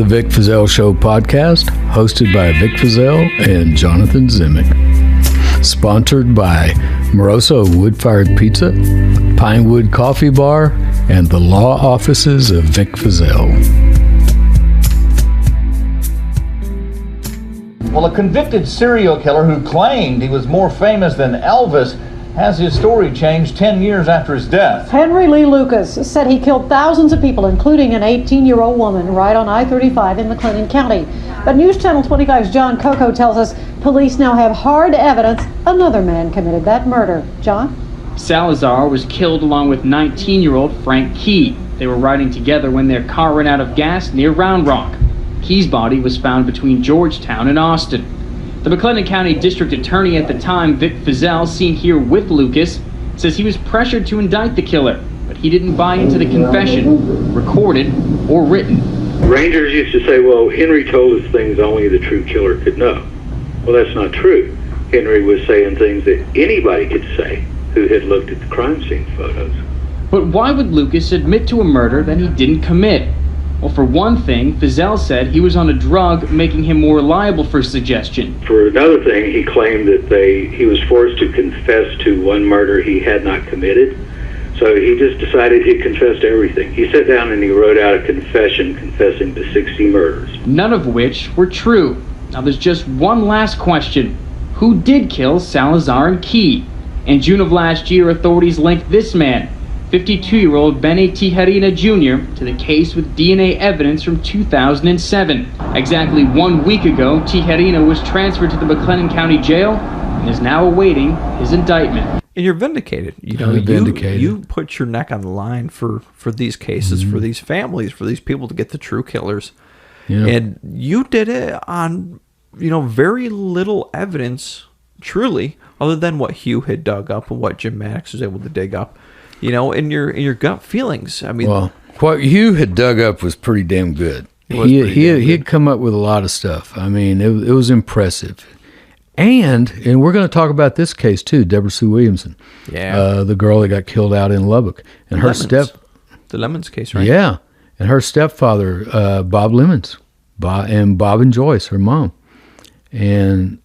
Vic Feazell Show podcast, hosted by Vic Feazell and Jonathan Zimick. Sponsored by Moroso Wood-Fired Pizza, Pinewood Coffee Bar, and the law offices of Vic Feazell. Well, a convicted serial killer who claimed he was more famous than Elvis has his story changed 10 years after his death. Henry Lee Lucas said he killed thousands of people, including an 18-year-old woman, right on I-35 in McLennan County. But News Channel 25's John Coco tells us police now have hard evidence another man committed that murder. John? Salazar was killed along with 19-year-old Frank Key. They were riding together when their car ran out of gas near Round Rock. Key's body was found between Georgetown and Austin. The McLennan County District Attorney at the time, Vic Feazell, seen here with Lucas, says he was pressured to indict the killer, but he didn't buy into the confession, recorded or written. Rangers used to say, well, Henry told us things only the true killer could know. Well, that's not true. Henry was saying things that anybody could say who had looked at the crime scene photos. But why would Lucas admit to a murder that he didn't commit? Well, for one thing, Feazell said he was on a drug, making him more liable for suggestion. For another thing, he claimed that he was forced to confess to one murder he had not committed. So he just decided he'd confess to everything. He sat down and he wrote out a confession confessing to 60 murders. None of which were true. Now there's just one last question. Who did kill Salazar and Key? In June of last year, authorities linked this man, 52-year-old Benny Tijerina Jr., to the case with DNA evidence from 2007. Exactly 1 week ago, Tijerina was transferred to the McLennan County Jail and is now awaiting his indictment. And you're vindicated. You know, you put your neck on the line for these cases, for these families, for these people to get the true killers. Yeah. And you did it on, very little evidence, truly, other than what Hugh had dug up and what Jim Maddox was able to dig up. In your gut feelings. I mean, well, what Hugh had dug up was pretty damn good. He had come up with a lot of stuff. I mean, it was impressive. And we're going to talk about this case too, Deborah Sue Williamson. Yeah. The girl that got killed out in Lubbock. And the Lemons case, right? Yeah. And her stepfather, Bob Lemons, and Bob and Joyce, her mom. And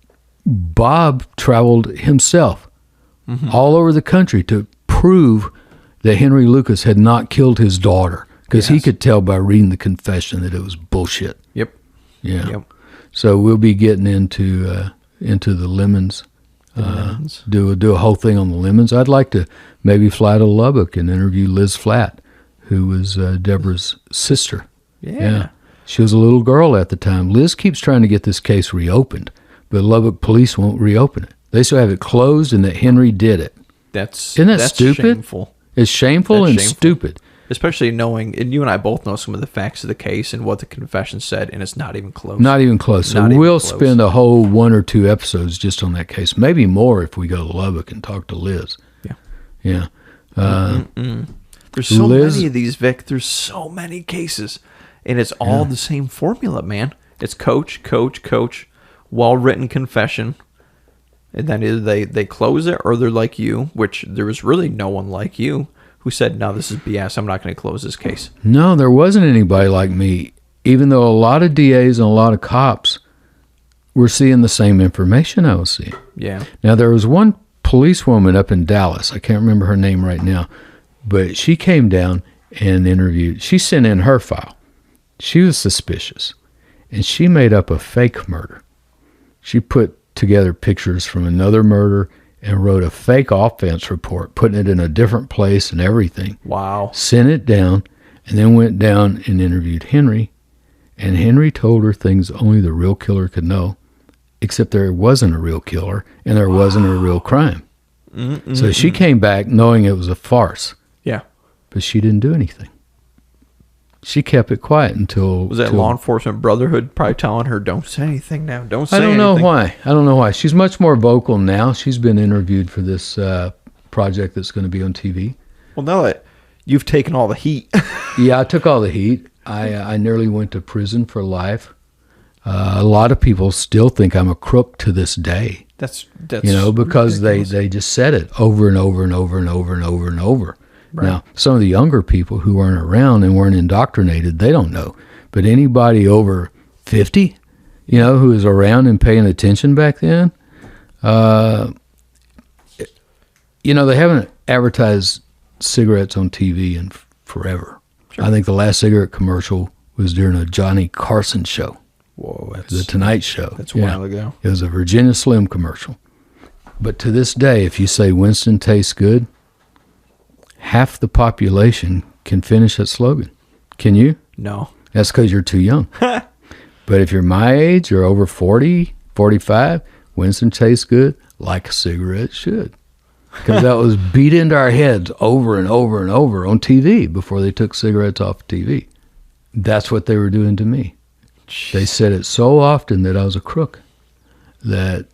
Bob traveled himself all over the country to prove that Henry Lucas had not killed his daughter, because he could tell by reading the confession that it was bullshit. Yep. Yeah. Yep. So we'll be getting into the Lemons. Do a whole thing on the Lemons. I'd like to maybe fly to Lubbock and interview Liz Flatt, who was Deborah's sister. Yeah. She was a little girl at the time. Liz keeps trying to get this case reopened, but Lubbock police won't reopen it. They still have it closed and that Henry did it. Isn't that stupid? Shameful. It's shameful and stupid. Especially knowing, and you and I both know some of the facts of the case and what the confession said, and it's not even close. Not even close. So we'll spend a whole 1 or 2 episodes just on that case. Maybe more if we go to Lubbock and talk to Liz. Yeah. There's so many of these, Vic. There's so many cases, and it's all the same formula, man. It's coach, well-written confession. And then either they close it, or they're like you, which there was really no one like you, who said, no, this is BS, I'm not going to close this case. No, there wasn't anybody like me, even though a lot of DAs and a lot of cops were seeing the same information I was seeing. Yeah. Now, there was one policewoman up in Dallas, I can't remember her name right now, but she came down and interviewed. She sent in her file. She was suspicious, and she made up a fake murder. She put together pictures from another murder and wrote a fake offense report, putting it in a different place and everything. Wow. Sent it down, and then went down and interviewed Henry, and Henry told her things only the real killer could know, except there wasn't a real killer and there wasn't a real crime. So she came back knowing it was a farce. Yeah. But she didn't do anything. She kept it quiet until... Was that law enforcement brotherhood probably telling her, don't say anything now, don't say anything? I don't know why. She's much more vocal now. She's been interviewed for this project that's going to be on TV. Well, now that you've taken all the heat. Yeah, I took all the heat. I nearly went to prison for life. A lot of people still think I'm a crook to this day. That's because they just said it over and over and over and over and over and over. Right. Now, some of the younger people who weren't around and weren't indoctrinated, they don't know. But anybody over 50, who was around and paying attention back then, they haven't advertised cigarettes on TV in forever. Sure. I think the last cigarette commercial was during a Johnny Carson show. Whoa, The Tonight Show. That's a while ago. It was a Virginia Slim commercial. But to this day, if you say Winston tastes good, half the population can finish that slogan. Can you? No. That's because you're too young. But if you're my age or over 40, 45, Winston tastes good like a cigarette should. Because that was beat into our heads over and over and over on TV before they took cigarettes off TV. That's what they were doing to me. They said it so often that I was a crook that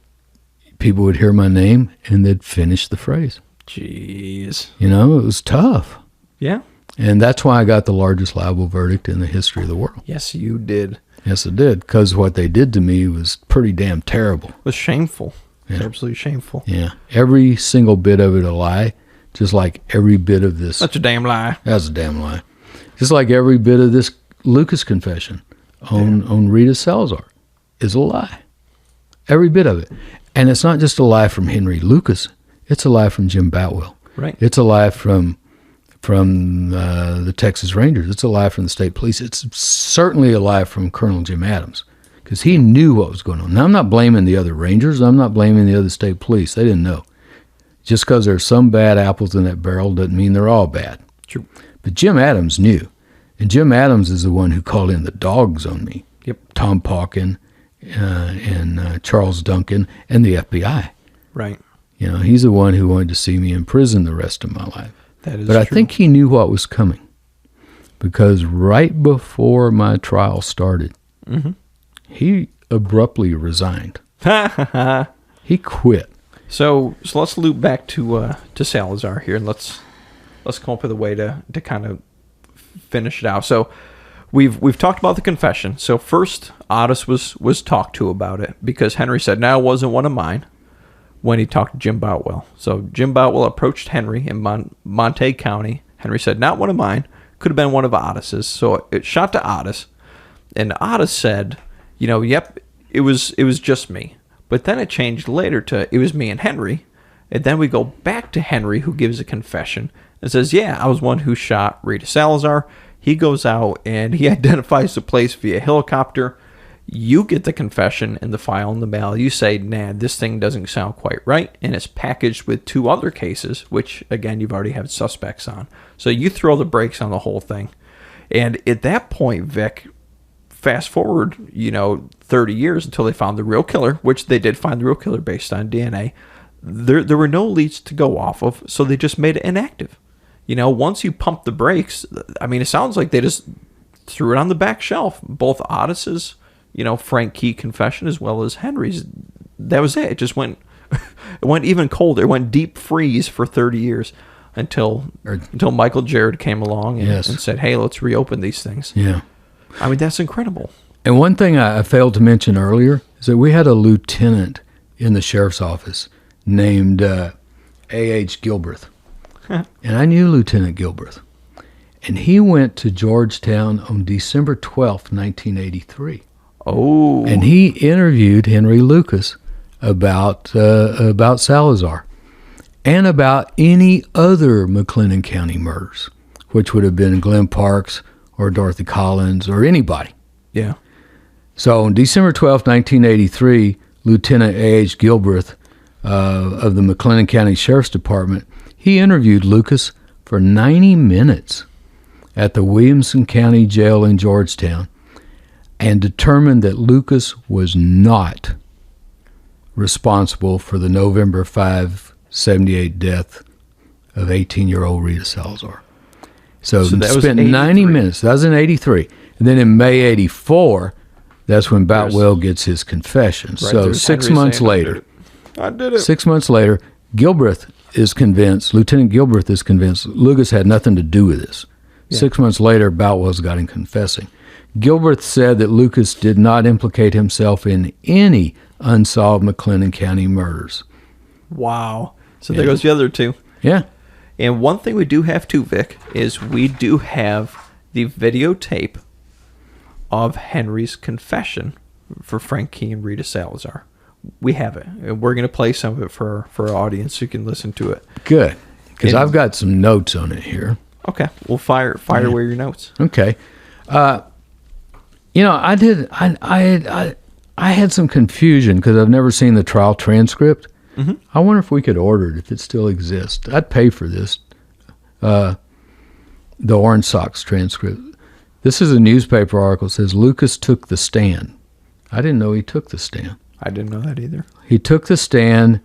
people would hear my name and they'd finish the phrase. Jeez. It was tough. Yeah. And that's why I got the largest libel verdict in the history of the world. Yes, you did. Yes, I did. Because what they did to me was pretty damn terrible. It was shameful. Yeah. Absolutely shameful. Yeah. Every single bit of it a lie, just like every bit of this. That's a damn lie. That's a damn lie. Just like every bit of this Lucas confession on Rita Salazar is a lie. Every bit of it. And it's not just a lie from Henry Lucas. It's a lie from Jim Boutwell. Right. It's a lie from the Texas Rangers. It's a lie from the state police. It's certainly a lie from Colonel Jim Adams because he knew what was going on. Now, I'm not blaming the other Rangers. I'm not blaming the other state police. They didn't know. Just because there's some bad apples in that barrel doesn't mean they're all bad. True. But Jim Adams knew. And Jim Adams is the one who called in the dogs on me. Yep. Tom Pauken and Charles Duncan and the FBI. Right. He's the one who wanted to see me in prison the rest of my life. That is But I true. think he knew what was coming because right before my trial started, he abruptly resigned. He quit. So let's loop back to Salazar here, and let's come up with a way to kind of finish it out. So we've talked about the confession. So first, Ottis was talked to about it because Henry said, "No, it wasn't one of mine." When he talked to Jim Boutwell. So Jim Boutwell approached Henry in Montague County. Henry said, "Not one of mine. Could have been one of Ottis's." So it shot to Ottis, and Ottis said, "Yep, it was just me." But then it changed later to it was me and Henry, and then we go back to Henry, who gives a confession and says, "Yeah, I was one who shot Rita Salazar." He goes out and he identifies the place via helicopter. You get the confession in the file in the mail. You say, "Nah, this thing doesn't sound quite right." And it's packaged with 2 other cases, which, again, you've already had suspects on. So you throw the brakes on the whole thing. And at that point, Vic, fast forward, 30 years until they found the real killer, which they did find the real killer based on DNA. There were no leads to go off of, so they just made it inactive. Once you pump the brakes, it sounds like they just threw it on the back shelf. Both Ottis's Frankie confession as well as Henry's. That was it. It just went even colder. It went deep freeze for 30 years until Michael Jared came along and said, "Hey, let's reopen these things." Yeah. That's incredible. And one thing I failed to mention earlier is that we had a lieutenant in the sheriff's office named A.H. Gilbreth. And I knew Lieutenant Gilbreth. And he went to Georgetown on December 12th, 1983. Oh. And he interviewed Henry Lucas about Salazar and about any other McLennan County murders, which would have been Glenn Parks or Dorothy Collins or anybody. Yeah. So on December 12th, 1983, Lieutenant A.H. Gilbreth of the McLennan County Sheriff's Department, he interviewed Lucas for 90 minutes at the Williamson County Jail in Georgetown and determined that Lucas was not responsible for the November 5, 1978 death of 18-year-old Rita Salazar. So that spent was 90 minutes. That was in 83. And then in May 84, that's when Boutwell gets his confession. Right, so 6 months later, I did it. 6 months later, Gilbreth is convinced, Lieutenant Gilbreth is convinced Lucas had nothing to do with this. Yeah. 6 months later, Boutwell's got him confessing. Gilbreth said that Lucas did not implicate himself in any unsolved McLennan County murders. Wow. So there goes the other 2. Yeah. And one thing we do have too, Vic, is we do have the videotape of Henry's confession for Frankie and Rita Salazar. We have it. And we're going to play some of it for our audience so you can listen to it. Good. Because I've got some notes on it here. Okay. We'll fire away your notes. Okay. I had some confusion because I've never seen the trial transcript. Mm-hmm. I wonder if we could order it, if it still exists. I'd pay for this. The Orange Sox transcript. This is a newspaper article. It says Lucas took the stand. I didn't know he took the stand. I didn't know that either. He took the stand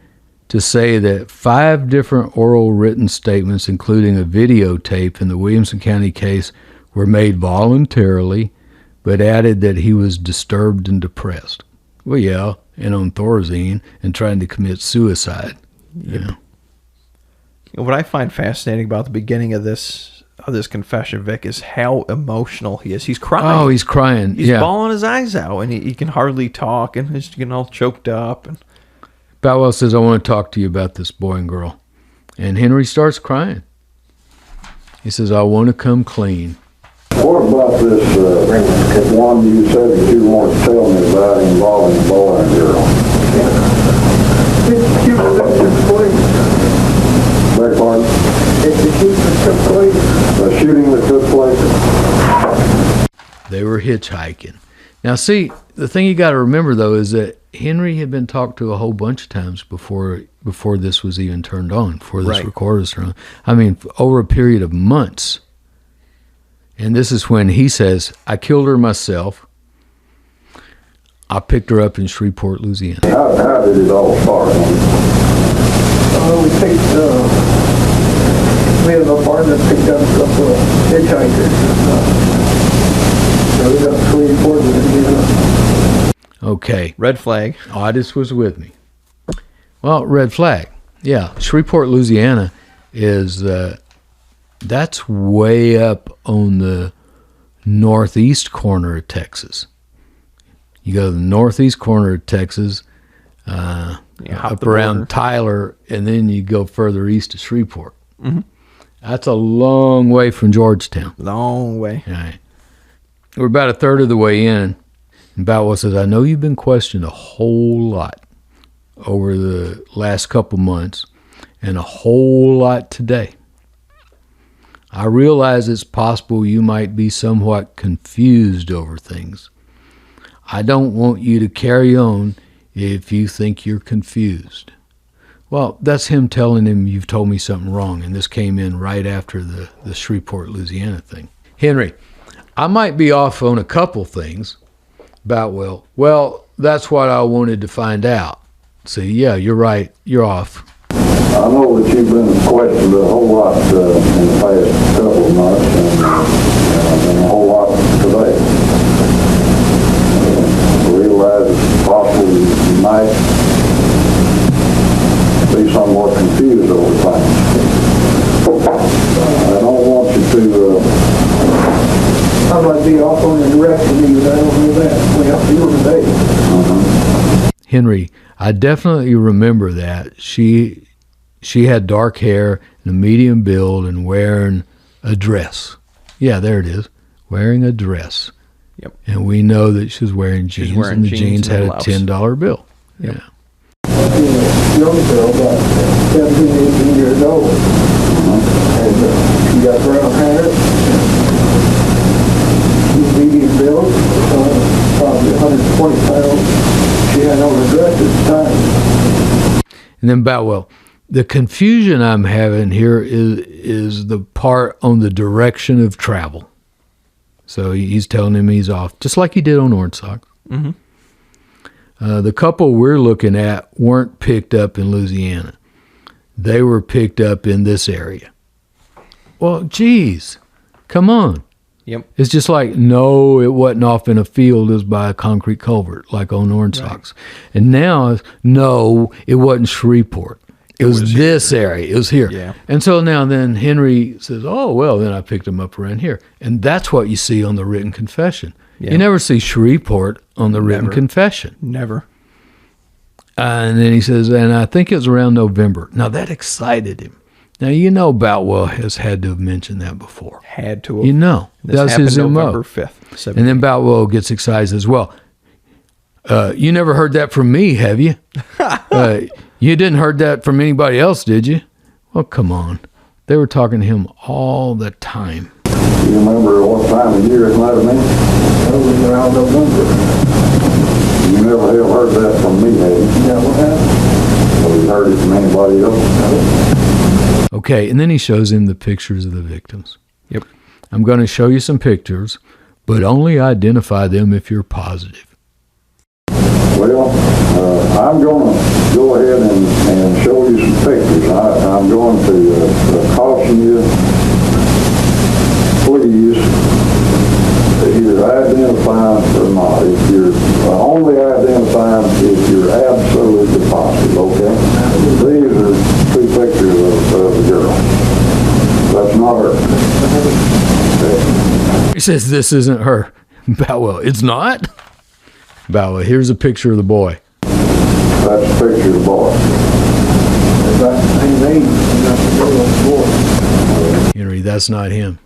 to say that 5 different oral written statements, including a videotape in the Williamson County case, were made voluntarily, but added that he was disturbed and depressed. Well, yeah, and on Thorazine and trying to commit suicide. Yep. What I find fascinating about the beginning of this confession, Vic, is how emotional he is. He's crying. Oh, he's crying. He's bawling his eyes out, and he can hardly talk, and he's getting all choked up. And Boutwell says, I want to talk to you about this boy and girl. And Henry starts crying. He says, I want to come clean. What about this one you said that you wanted to tell me about involving the boy and girl? Beg pardon? The shooting that took place. They were hitchhiking. Now, see, the thing you got to remember, though, is that Henry had been talked to a whole bunch of times before this was even turned on, before this recorder was turned on. I mean, over a period of months. And this is when he says, I killed her myself. I picked her up in Shreveport, Louisiana. How did it all start? We had a partner that picked up a couple of hitchhikers. So we got 24 of them. Okay. Red flag. Ottis was with me. Well, red flag. Yeah, Shreveport, Louisiana is... that's way up on the northeast corner of Texas. You go to the northeast corner of Texas, up around Tyler, and then you go further east to Shreveport. Mm-hmm. That's a long way from Georgetown. Long way. All right. We're about a third of the way in, and Boutwell says, I know you've been questioned a whole lot over the last couple months, and a whole lot today. I realize it's possible you might be somewhat confused over things. I don't want you to carry on if you think you're confused. Well, that's him telling him, you've told me something wrong, and this came in right after the Shreveport, Louisiana thing. Henry, I might be off on a couple things. Boutwell, well, that's what I wanted to find out. See, yeah, you're right, you're off. I know that you've been questioned a whole lot in the past couple of months, and a whole lot today. I realize it's possible you might be somewhat confused over things. I don't want you to... I might be off on the direction, but I don't know that. We have to do it today. Henry, I definitely remember that. She had dark hair and a medium build and wearing a dress. Yeah, there it is. Wearing a dress. Yep. And we know that she was wearing jeans, and the jeans had a $10 bill. Yep. Yeah. Young girl, about 17, 18 years old. And she got brown hair. Medium build, probably 120 pounds. She had on a dress at the time. And then Boutwell, the confusion I'm having here is the part on the direction of travel. So he's telling him he's off, just like he did on Orange Sox. Mm-hmm. The couple we're looking at weren't picked up in Louisiana. They were picked up in this area. Well, geez, come on. Yep. It's just like, no, it wasn't off in a field. It was by a concrete culvert, like on Orange Sox. And now, no, it wasn't Shreveport. It was this area. It was here. Yeah. And so now then Henry says, oh, well, then I picked him up around here. And that's what you see on the written confession. Yeah. You never see Shreveport on the written confession. Never. And then he says, and I think it was around November. Now, that excited him. Now, you know Boutwell has had to have mentioned that before. Had to have. You know. This That's happened his MO. November 5th. And then Boutwell gets excited as well. You never heard that from me, have you? You didn't heard that from anybody else, did you? Well, come on. They were talking to him all the time. You remember what time of year it might have been? That was around November. You never have heard that from me, have you? Yeah, what happened? Have you heard it from anybody else? No. Okay, and then he shows him the pictures of the victims. Yep. I'm going to show you some pictures, but only identify them if you're positive. Well, I'm going to go ahead and show you some pictures. I'm going to caution you, please, to either identify them or not. If you're only identifying if you're absolutely positive, okay? These are two pictures of the girl. That's not her. Okay. He says, this isn't her. Boutwell, it's not? Boutwell, here's a picture of the boy. That's a picture of the boy. That's the same age. That's the girl and the boy. Henry, that's not him.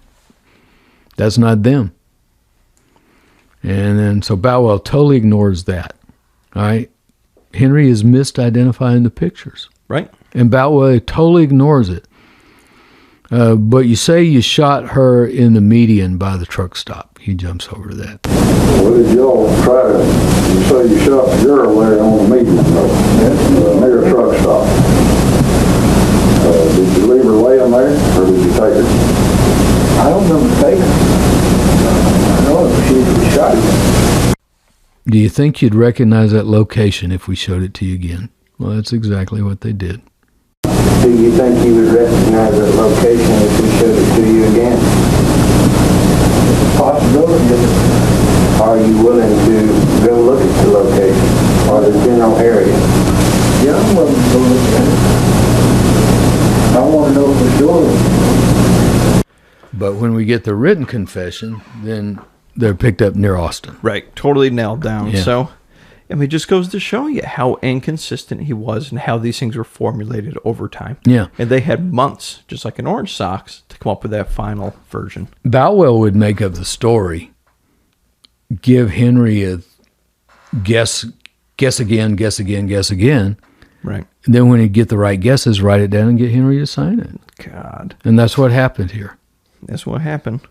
That's not them. And then, so Boutwell totally ignores that. All right? Henry is misidentifying the pictures. Right. And Boutwell totally ignores it. But you say you shot her in the median by the truck stop. He jumps over to that. What did y'all try to, you say you shot the girl there on the median, near a truck stop. Did you leave her laying there, or did you take her? I don't remember taking her. I know she was shot. Do you think you'd recognize that location if we showed it to you again? Well, that's exactly what they did. Do you think you would recognize that location if we showed it to you again? Possibility of it. Are you willing to go look at the location or the general area? Yeah, I'm willing to go look at it. I want to know for sure. But when we get the written confession, then they're picked up near Austin. Right. Totally nailed down. Yeah. So, I mean, it just goes to show you how inconsistent he was and how these things were formulated over time. Yeah. And they had months, just like in Orange Socks, to come up with that final version. Boutwell would make up the story, give Henry a guess again. Right. And then when he'd get the right guesses, write it down and get Henry to sign it. God. And that's what happened here. That's what happened.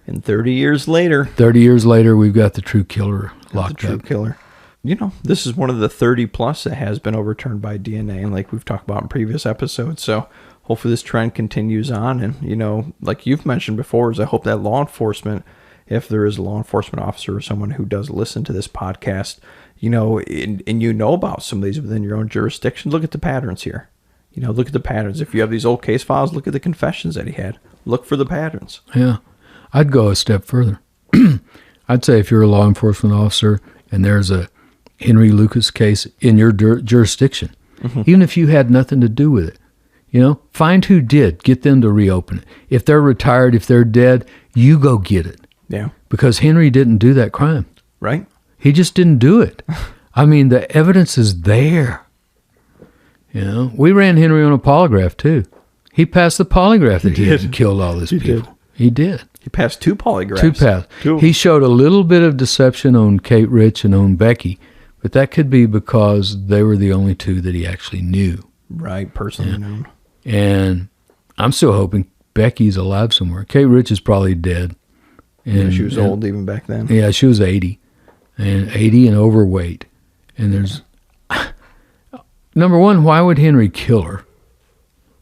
And 30 years later. 30 years later, we've got the true killer locked up. Killer. You know, this is one of the 30 plus that has been overturned by DNA, and like we've talked about in previous episodes. So hopefully this trend continues on. And, you know, like you've mentioned before, is I hope that law enforcement, if there is a law enforcement officer or someone who does listen to this podcast, you know, and you know about some of these within your own jurisdiction, look at the patterns here. You know, look at the patterns. If you have these old case files, look at the confessions that he had. Look for the patterns. Yeah. I'd go a step further. I'd say if you're a law enforcement officer and there's a Henry Lucas case in your jurisdiction, even if you had nothing to do with it, you know, find who did, get them to reopen it. If they're retired, if they're dead, you go get it. Yeah. Because Henry didn't do that crime. Right. He just didn't do it. I mean, the evidence is there. You know, we ran Henry on a polygraph too. He passed the polygraph that he had killed all these people. He did. He passed 2 polygraphs. 2 passes. He showed a little bit of deception on Kate Rich and on Becky, but that could be because they were the only 2 that he actually knew. Right, personally known. And I'm still hoping Becky's alive somewhere. Kate Rich is probably dead. And she was old even back then. Yeah, she was 80. And 80 and overweight. And there's... Number one, why would Henry kill her?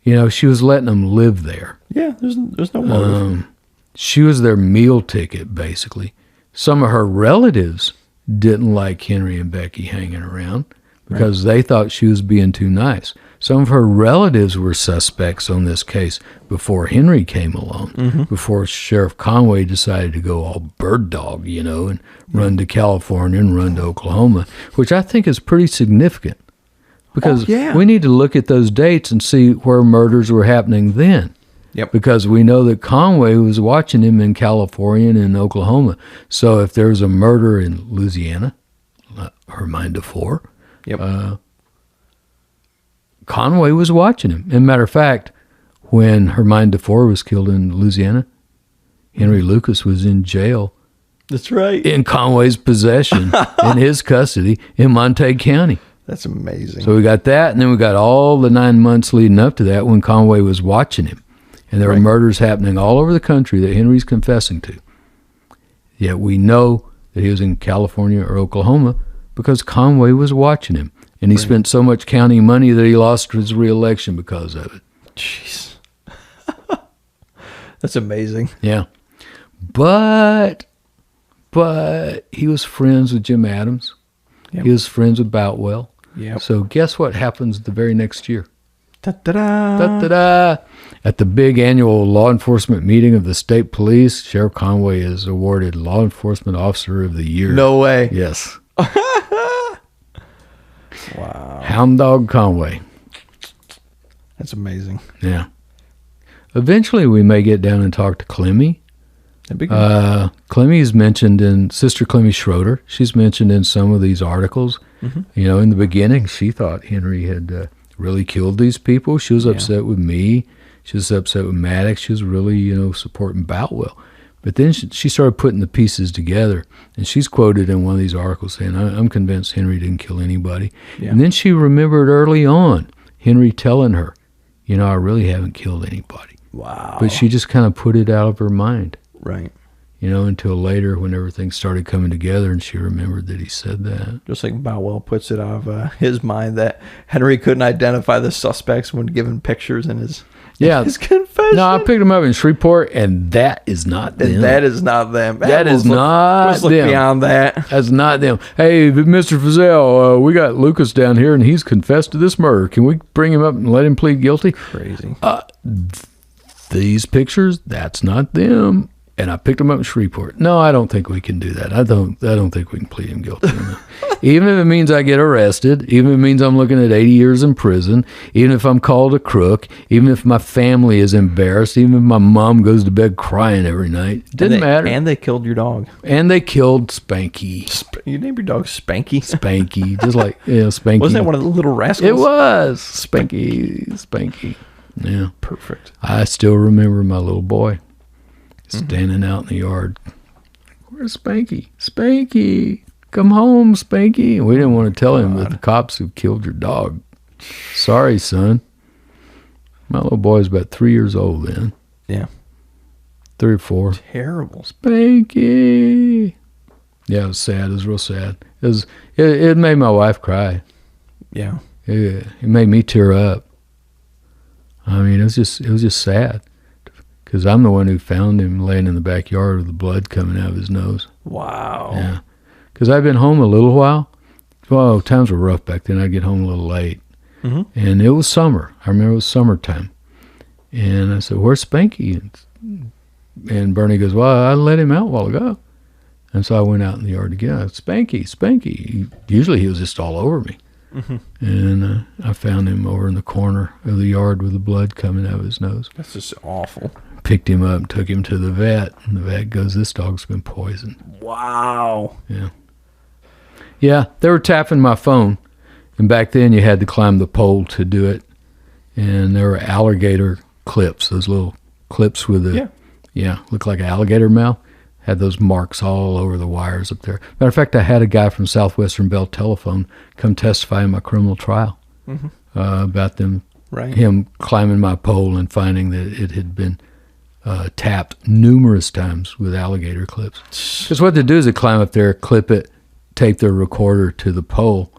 You know, she was letting him live there. Yeah, there's no motive. She was their meal ticket, basically. Some of her relatives didn't like Henry and Becky hanging around because they thought she was being too nice. Some of her relatives were suspects on this case before Henry came along, before Sheriff Conway decided to go all bird dog, you know, and run to California and run to Oklahoma, which I think is pretty significant because we need to look at those dates and see where murders were happening then. Yep. Because we know that Conway was watching him in California and in Oklahoma. So if there was a murder in Louisiana, Herminder 4, Conway was watching him. As a matter of fact, when Hermine DeFore was killed in Louisiana, Henry Lucas was in jail. That's right. In Conway's possession, in his custody, in Montague County. That's amazing. So we got that, and then we got all the 9 months leading up to that when Conway was watching him. And there were murders happening all over the country that Henry's confessing to. Yet we know that he was in California or Oklahoma because Conway was watching him. And he spent so much county money that he lost his reelection because of it. Jeez. That's amazing. Yeah. But he was friends with Jim Adams. Yep. He was friends with Boutwell. Yep. So guess what happens the very next year? Da-da-da. Da-da-da. At the big annual law enforcement meeting of the state police, Sheriff Conway is awarded Law Enforcement Officer of the Year. No way. Yes. Wow. Hound Dog Conway. That's amazing. Yeah. Eventually we may get down and talk to Clemmy. That'd be good. Clemmy's mentioned in Sister Clemmy Schroeder. She's mentioned in some of these articles. Mm-hmm. You know, in the beginning, she thought Henry had really killed these people. She was upset with me. She was upset with Maddox. She was really, supporting Boutwell. But then she started putting the pieces together, and she's quoted in one of these articles saying, I'm convinced Henry didn't kill anybody. Yeah. And then she remembered early on Henry telling her, I really haven't killed anybody. Wow. But she just kind of put it out of her mind. Right. Until later when everything started coming together and she remembered that he said that. Just like Boutwell puts it out of his mind that Henry couldn't identify the suspects when given pictures in his confession. No, I picked them up in Shreveport, and that is not them. That is not them. That is not let's them. Look beyond that. That's not them. Hey, Mr. Feazell, we got Lucas down here, and he's confessed to this murder. Can we bring him up and let him plead guilty? Crazy. These pictures, that's not them. And I picked him up in Shreveport. No, I don't think we can do that. I don't think we can plead him guilty. Even if it means I get arrested, even if it means I'm looking at 80 years in prison, even if I'm called a crook, even if my family is embarrassed, even if my mom goes to bed crying every night, it didn't matter. And they killed your dog. And they killed Spanky. You named your dog Spanky? Spanky. Just like, Spanky. Wasn't that one of the little rascals? It was. Spanky. Yeah. Perfect. I still remember my little boy standing out in the yard. Where's Spanky? Spanky, come home, Spanky. We didn't want to tell him that the cops have killed your dog. Sorry, son. My little boy was about 3 years old then. Yeah. 3 or 4. Terrible. Spanky. Yeah, it was sad. It was real sad. It made my wife cry. Yeah. It made me tear up. I mean, it was just sad. Because I'm the one who found him laying in the backyard with the blood coming out of his nose. Wow. Yeah. Because I'd been home a little while. Well, times were rough back then. I'd get home a little late. Mm-hmm. And it was summer. I remember it was summertime. And I said, where's Spanky? And Bernie goes, well, I let him out a while ago. And so I went out in the yard to get him. Spanky. Usually he was just all over me. Mm-hmm. And I found him over in the corner of the yard with the blood coming out of his nose. That's just awful. Picked him up, took him to the vet, and the vet goes, this dog's been poisoned. Wow. Yeah, they were tapping my phone, and back then you had to climb the pole to do it, and there were alligator clips, those little clips with looked like an alligator mouth, had those marks all over the wires up there. Matter of fact, I had a guy from Southwestern Bell Telephone come testify in my criminal trial about him climbing my pole and finding that it had been tapped numerous times with alligator clips. Because what they do is they climb up there, clip it, tape their recorder to the pole,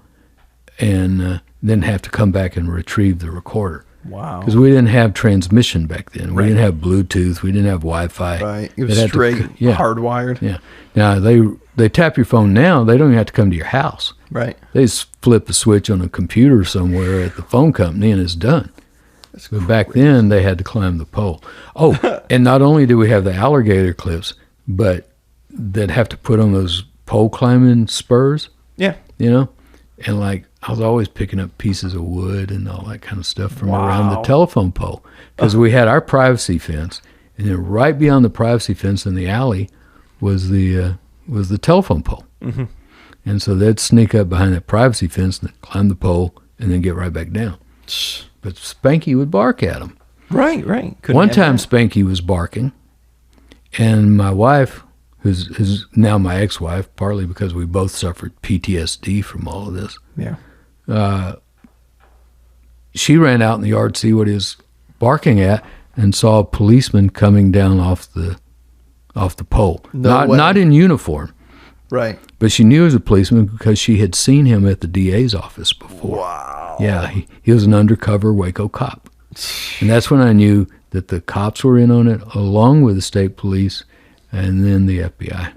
and then have to come back and retrieve the recorder. Wow. Because we didn't have transmission back then. We didn't have Bluetooth. We didn't have Wi-Fi. Right. It was straight, hardwired. Yeah. Now, they tap your phone now. They don't even have to come to your house. Right. They just flip the switch on a computer somewhere at the phone company, and it's done. But back then, they had to climb the pole. Oh, and not only do we have the alligator clips, but they'd have to put on those pole climbing spurs. Yeah. And like I was always picking up pieces of wood and all that kind of stuff from around the telephone pole because we had our privacy fence, and then right beyond the privacy fence in the alley was the telephone pole. Mm-hmm. And so they'd sneak up behind that privacy fence and climb the pole and then get right back down. But Spanky would bark at them. Right. One time Spanky was barking, and my wife, who's now my ex-wife, partly because we both suffered PTSD from all of this. Yeah. She ran out in the yard to see what he was barking at, and saw a policeman coming down off the pole. Not in uniform. Right. But she knew he was a policeman because she had seen him at the DA's office before. Wow. Yeah, he was an undercover Waco cop. And that's when I knew that the cops were in on it, along with the state police and then the FBI.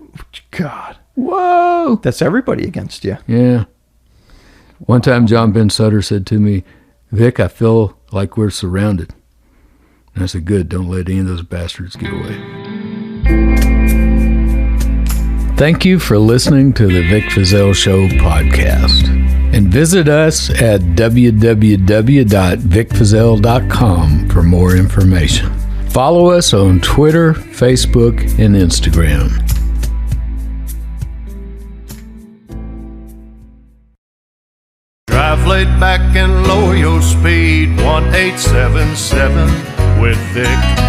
God. Whoa. That's everybody against you. Yeah. One time John Ben Sutter said to me, Vic, I feel like we're surrounded. And I said, good, don't let any of those bastards get away. Thank you for listening to the Vic Feazell Show podcast. And visit us at www.vicfeazell.com for more information. Follow us on Twitter, Facebook, and Instagram. Drive laid back and lower your speed, 1877 with Vic.